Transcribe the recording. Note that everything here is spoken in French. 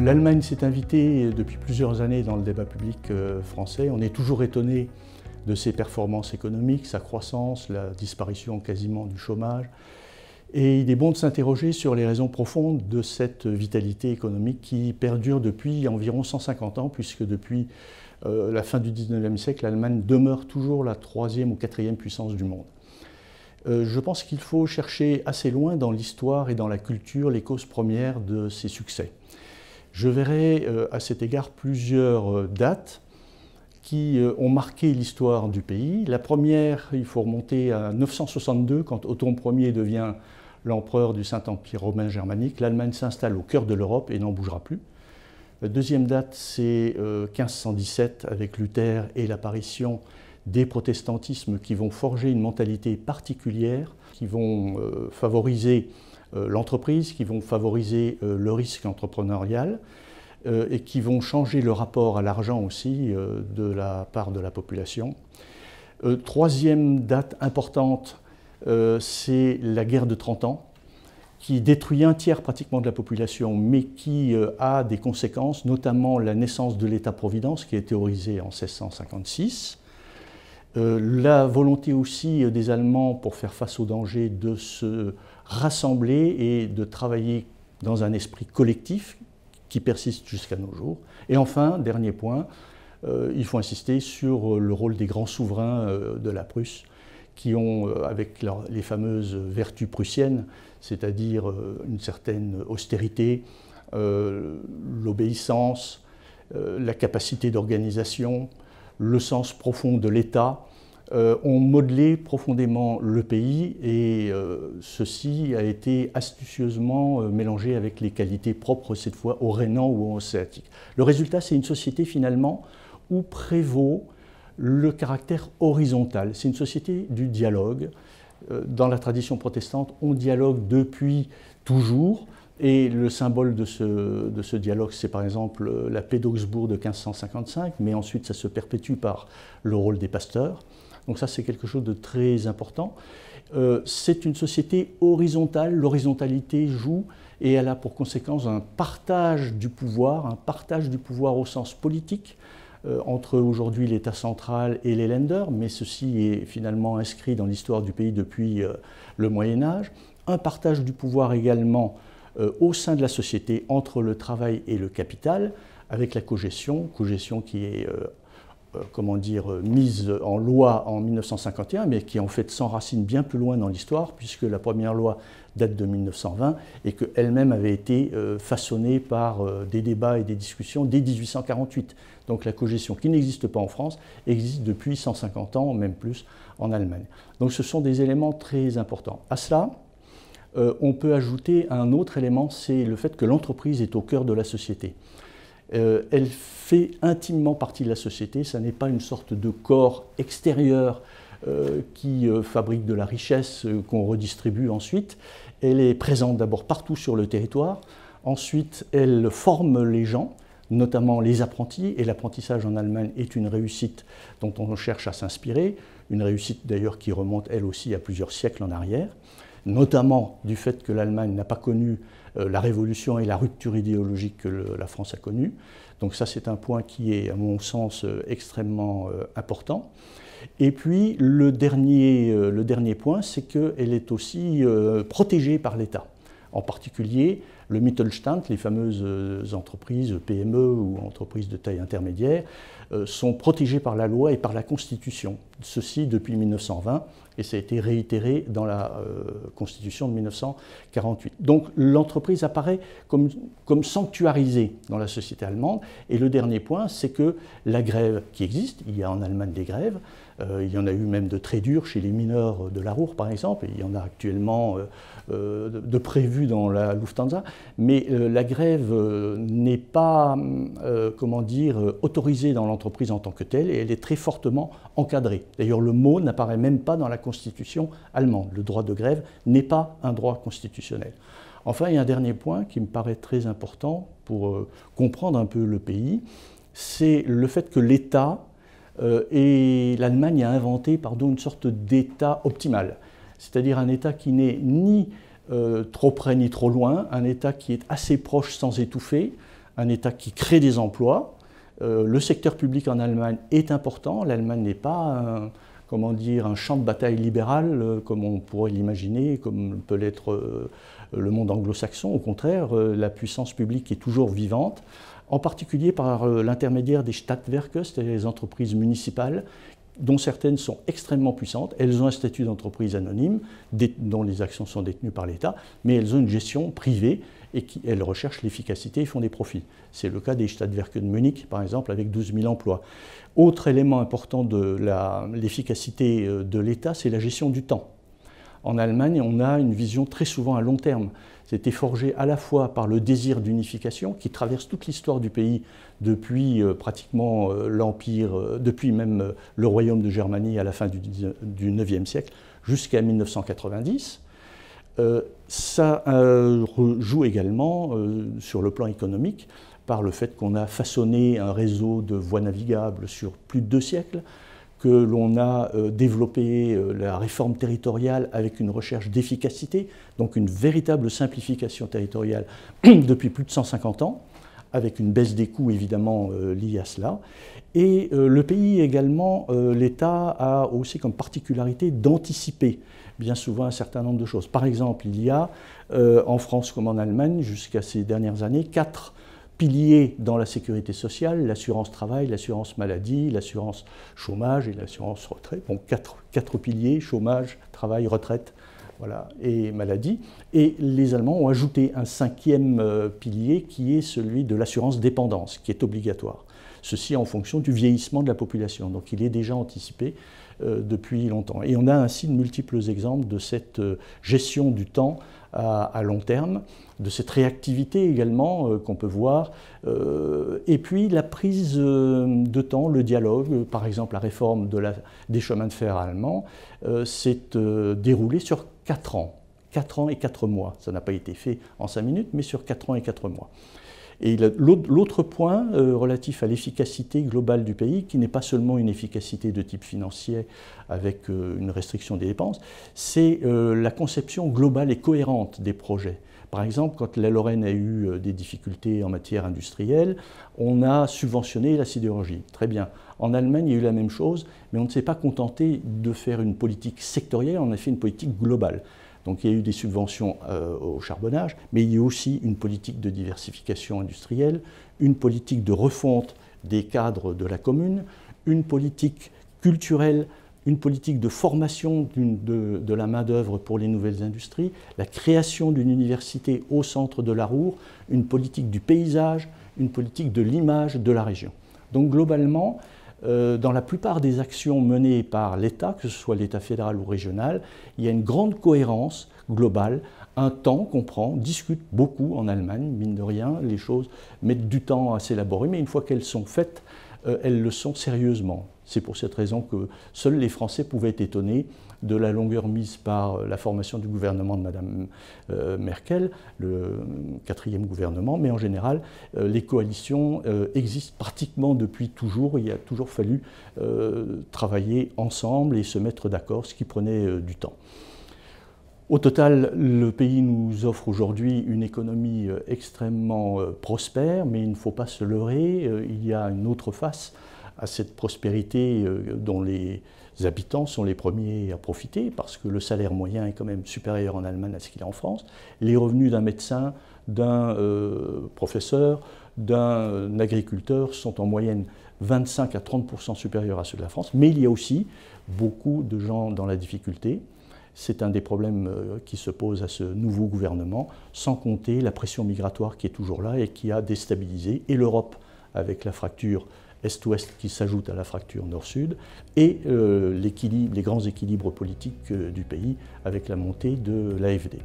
L'Allemagne s'est invitée depuis plusieurs années dans le débat public français. On est toujours étonné de ses performances économiques, sa croissance, la disparition quasiment du chômage. Et il est bon de s'interroger sur les raisons profondes de cette vitalité économique qui perdure depuis environ 150 ans, puisque depuis la fin du XIXe siècle, l'Allemagne demeure toujours la troisième ou quatrième puissance du monde. Je pense qu'il faut chercher assez loin dans l'histoire et dans la culture les causes premières de ces succès. Je verrai à cet égard plusieurs dates qui ont marqué l'histoire du pays. La première, il faut remonter à 962, quand Otton Ier devient l'empereur du Saint-Empire romain germanique. L'Allemagne s'installe au cœur de l'Europe et n'en bougera plus. La deuxième date, c'est 1517, avec Luther et l'apparition des protestantismes qui vont forger une mentalité particulière, qui vont favoriser l'entreprise, qui vont favoriser le risque entrepreneurial et qui vont changer le rapport à l'argent aussi de la part de la population. Troisième date importante, c'est la guerre de 30 ans, qui détruit un tiers pratiquement de la population, mais qui a des conséquences, notamment la naissance de l'État-providence, qui est théorisé en 1656. La volonté aussi des Allemands, pour faire face au danger, de se rassembler et de travailler dans un esprit collectif qui persiste jusqu'à nos jours. Et enfin, dernier point, il faut insister sur le rôle des grands souverains de la Prusse, qui ont, avec les fameuses vertus prussiennes, c'est-à-dire une certaine austérité, l'obéissance, la capacité d'organisation, le sens profond de l'État, ont modelé profondément le pays et ceci a été astucieusement mélangé avec les qualités propres cette fois aux Rhénans ou aux Hanséatiques. Le résultat, c'est une société finalement où prévaut le caractère horizontal. C'est une société du dialogue. Dans la tradition protestante, on dialogue depuis toujours. Et le symbole de ce dialogue, c'est par exemple la paix d'Augsbourg de 1555, mais ensuite ça se perpétue par le rôle des pasteurs. Donc ça, c'est quelque chose de très important. C'est une société horizontale, l'horizontalité joue, et elle a pour conséquence un partage du pouvoir au sens politique, entre aujourd'hui l'État central et les Länder, mais ceci est finalement inscrit dans l'histoire du pays depuis le Moyen-Âge. Un partage du pouvoir également au sein de la société entre le travail et le capital, avec la cogestion qui est mise en loi en 1951, mais qui en fait s'enracine bien plus loin dans l'histoire, puisque la première loi date de 1920 et qu'elle-même avait été façonnée par des débats et des discussions dès 1848. Donc la cogestion, qui n'existe pas en France, existe depuis 150 ans, même plus, en Allemagne. Donc ce sont des éléments très importants. À cela, on peut ajouter un autre élément, c'est le fait que l'entreprise est au cœur de la société. Elle fait intimement partie de la société, ça n'est pas une sorte de corps extérieur qui fabrique de la richesse qu'on redistribue ensuite. Elle est présente d'abord partout sur le territoire, ensuite elle forme les gens, notamment les apprentis, et l'apprentissage en Allemagne est une réussite dont on cherche à s'inspirer, une réussite d'ailleurs qui remonte elle aussi à plusieurs siècles en arrière, notamment du fait que l'Allemagne n'a pas connu la révolution et la rupture idéologique que la France a connue. Donc ça, c'est un point qui est, à mon sens, extrêmement important. Et puis, le dernier point, c'est qu'elle est aussi protégée par l'État. En particulier, le Mittelstand, les fameuses entreprises PME ou entreprises de taille intermédiaire, sont protégées par la loi et par la Constitution. Ceci depuis 1920, et ça a été réitéré dans la Constitution de 1948. Donc l'entreprise apparaît comme sanctuarisée dans la société allemande. Et le dernier point, c'est que la grève qui existe, il y a en Allemagne des grèves, il y en a eu même de très dures chez les mineurs de la Ruhr par exemple, et il y en a actuellement de prévues dans la Lufthansa, mais la grève n'est pas autorisée dans l'entreprise en tant que telle, et elle est très fortement encadrée. D'ailleurs, le mot n'apparaît même pas dans la Constitution allemande. Le droit de grève n'est pas un droit constitutionnel. Enfin, il y a un dernier point qui me paraît très important pour comprendre un peu le pays, c'est le fait que l'État et l'Allemagne a inventé une sorte d'État optimal, c'est-à-dire un État qui n'est ni trop près ni trop loin, un État qui est assez proche sans étouffer, un État qui crée des emplois. Le secteur public en Allemagne est important. L'Allemagne n'est pas un champ de bataille libéral comme on pourrait l'imaginer, comme peut l'être le monde anglo-saxon. Au contraire, la puissance publique est toujours vivante, en particulier par l'intermédiaire des Stadtwerke, c'est-à-dire les entreprises municipales, dont certaines sont extrêmement puissantes. Elles ont un statut d'entreprise anonyme, dont les actions sont détenues par l'État, mais elles ont une gestion privée et elles recherchent l'efficacité et font des profits. C'est le cas des Stadtwerke de Munich, par exemple, avec 12 000 emplois. Autre élément important de l'efficacité de l'État, c'est la gestion du temps. En Allemagne, on a une vision très souvent à long terme. C'était forgé à la fois par le désir d'unification qui traverse toute l'histoire du pays depuis pratiquement l'Empire, depuis même le Royaume de Germanie à la fin du IXe siècle jusqu'à 1990. Ça joue également sur le plan économique par le fait qu'on a façonné un réseau de voies navigables sur plus de 2 siècles, que l'on a développé la réforme territoriale avec une recherche d'efficacité, donc une véritable simplification territoriale depuis plus de 150 ans, avec une baisse des coûts évidemment liée à cela. Et le pays également, l'État a aussi comme particularité d'anticiper bien souvent un certain nombre de choses. Par exemple, il y a en France comme en Allemagne, jusqu'à ces dernières années, 4 piliers dans la sécurité sociale: l'assurance travail, l'assurance maladie, l'assurance chômage et l'assurance retraite. Donc 4 piliers: chômage, travail, retraite, voilà, et maladie. Et les Allemands ont ajouté un 5e pilier qui est celui de l'assurance dépendance, qui est obligatoire. Ceci en fonction du vieillissement de la population. Donc il est déjà anticipé depuis longtemps. Et on a ainsi de multiples exemples de cette gestion du temps à long terme, de cette réactivité également qu'on peut voir, et puis la prise de temps, le dialogue. Par exemple, la réforme des chemins de fer allemands s'est déroulée sur 4 ans. 4 ans et 4 mois. Ça n'a pas été fait en 5 minutes, mais sur 4 ans et 4 mois. Et l'autre point relatif à l'efficacité globale du pays, qui n'est pas seulement une efficacité de type financier avec une restriction des dépenses, c'est la conception globale et cohérente des projets. Par exemple, quand la Lorraine a eu des difficultés en matière industrielle, on a subventionné la sidérurgie. Très bien. En Allemagne, il y a eu la même chose, mais on ne s'est pas contenté de faire une politique sectorielle, on a fait une politique globale. Donc il y a eu des subventions au charbonnage, mais il y a aussi une politique de diversification industrielle, une politique de refonte des cadres de la commune, une politique culturelle, une politique de formation de la main-d'œuvre pour les nouvelles industries, la création d'une université au centre de la Ruhr, une politique du paysage, une politique de l'image de la région. Donc globalement, dans la plupart des actions menées par l'État, que ce soit l'État fédéral ou régional, il y a une grande cohérence globale, un temps qu'on prend, discute beaucoup en Allemagne, mine de rien, les choses mettent du temps à s'élaborer, mais une fois qu'elles sont faites, elles le sont sérieusement. C'est pour cette raison que seuls les Français pouvaient être étonnés de la longueur mise par la formation du gouvernement de Mme Merkel, le 4e gouvernement, mais en général, les coalitions existent pratiquement depuis toujours. Il a toujours fallu travailler ensemble et se mettre d'accord, ce qui prenait du temps. Au total, le pays nous offre aujourd'hui une économie extrêmement prospère, mais il ne faut pas se leurrer, il y a une autre face à cette prospérité dont les habitants sont les premiers à profiter, parce que le salaire moyen est quand même supérieur en Allemagne à ce qu'il est en France. Les revenus d'un médecin, d'un professeur, d'un agriculteur sont en moyenne 25 à 30% supérieurs à ceux de la France, mais il y a aussi beaucoup de gens dans la difficulté. C'est un des problèmes qui se posent à ce nouveau gouvernement, sans compter la pression migratoire qui est toujours là et qui a déstabilisé, et l'Europe avec la fracture Est-Ouest qui s'ajoute à la fracture Nord-Sud, et les grands équilibres politiques du pays avec la montée de l'AfD.